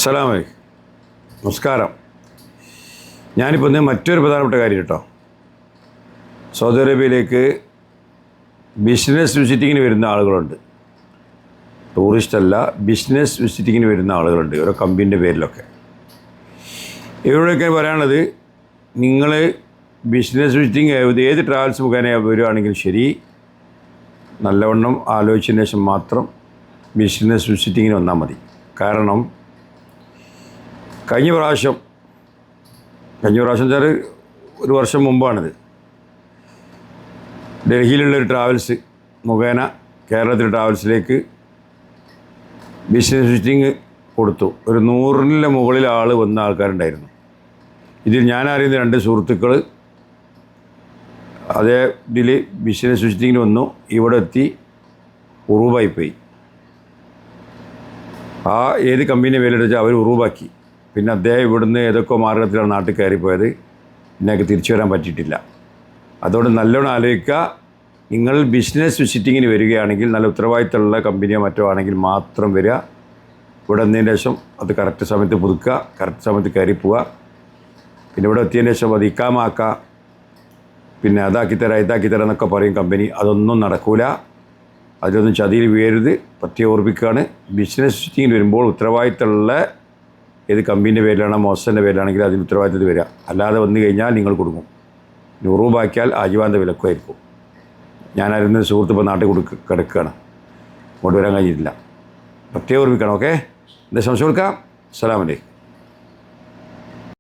അസ്സലാമു അലൈക്കും. നമസ്കാരം. ഞാനിപ്പോൾ ഇന്ന് മറ്റൊരു പ്രധാനപ്പെട്ട കാര്യം കേട്ടോ. സൗദി അറേബ്യയിലേക്ക് ബിസിനസ് വിസിറ്റിങ്ങിന് വരുന്ന ആളുകളുണ്ട്. ടൂറിസ്റ്റ് അല്ല, ബിസിനസ് വിസിറ്റിങ്ങിന് വരുന്ന ആളുകളുണ്ട് ഓരോ കമ്പനീൻ്റെ പേരിലൊക്കെ. ഇവരോടൊക്കെ പറയാനുള്ളത്, നിങ്ങൾ ബിസിനസ് വിസിറ്റിങ് ഏത് ട്രാവൽസ് മുഖേന വരികയാണെങ്കിലും ശരി, നല്ലവണ്ണം ആലോചിച്ചതിന് ശേഷം മാത്രം ബിസിനസ് വിസിറ്റിങ്ങിന് വന്നാൽ മതി. കാരണം കഴിഞ്ഞ പ്രാവശ്യം വെച്ചാൽ ഒരു വർഷം മുമ്പാണിത്, ഡൽഹിയിലുള്ളൊരു ട്രാവൽസ് മുഖേന കേരളത്തിലെ ട്രാവൽസിലേക്ക് ബിസിനസ് വിസിറ്റിങ് കൊടുത്തു. ഒരു 100ന് മുകളിൽ വന്ന ആൾക്കാരുണ്ടായിരുന്നു. ഇതിൽ ഞാൻ അറിയുന്ന 2 സുഹൃത്തുക്കൾ അതേ ഇതിൽ ബിസിനസ് വിസിറ്റിങ്ങിന് വന്നു. ഇവിടെ എത്തി ഉറൂബായിപ്പോയി. ഏത് കമ്പനീൻ്റെ പേരെടുത്ത് അവർ ഉറൂബാക്കി. പിന്നെ അദ്ദേഹം ഇവിടുന്ന് ഏതൊക്കെ മാർഗത്തിലാണ് നാട്ടിൽ കയറിപ്പോയത്. എനിക്ക് തിരിച്ചു വരാൻ പറ്റിയിട്ടില്ല. അതുകൊണ്ട് നല്ലോണം ആലോചിക്കുക. നിങ്ങൾ ബിസിനസ് വിസിറ്റിങ്ങിന് വരികയാണെങ്കിൽ നല്ല ഉത്തരവാദിത്തമുള്ള കമ്പനിയോ മറ്റോ ആണെങ്കിൽ മാത്രം വരിക. ഇവിടെ വന്നതിന് ശേഷം അത് കറക്റ്റ് സമയത്ത് പുതുക്കുക, കറക്റ്റ് സമയത്ത് കയറി പോവുക. പിന്നെ ഇവിടെ എത്തിയതിന് ശേഷം അത് ഇക്കാമാക്കുക, പിന്നെ ഇതാക്കിത്തരാം എന്നൊക്കെ പറയും കമ്പനി. അതൊന്നും നടക്കൂല. അതിലൊന്നും ചതിയിൽ വീഴരുത്. പ്രത്യേകം ഓർമ്മിക്കുകയാണ്. ബിസിനസ് വിസിറ്റിങ്ങിന് വരുമ്പോൾ ഉത്തരവാദിത്തമുള്ള ഏത് കമ്പനീൻ്റെ പേരിലാണോ മോശത്തിൻ്റെ പേരിലാണെങ്കിൽ അതിന് ഉത്തരവാദിത്തത്തിൽ വരിക. അല്ലാതെ വന്നു കഴിഞ്ഞാൽ നിങ്ങൾ കൊടുക്കും. രൂപയാക്കിയാൽ ആജീവാന്ത വിലക്കുമായിരിക്കും. ഞാനായിരുന്ന സുഹൃത്ത് ഇപ്പോൾ നാട്ടിൽ കിടക്കുകയാണ്, അങ്ങോട്ട് വരാൻ കഴിഞ്ഞിട്ടില്ല. പ്രത്യേകം ഓർമ്മിക്കണം. ഓക്കെ, എന്താ സംശയം കൊടുക്കാം. അസ്സലാമു അലൈക്കും.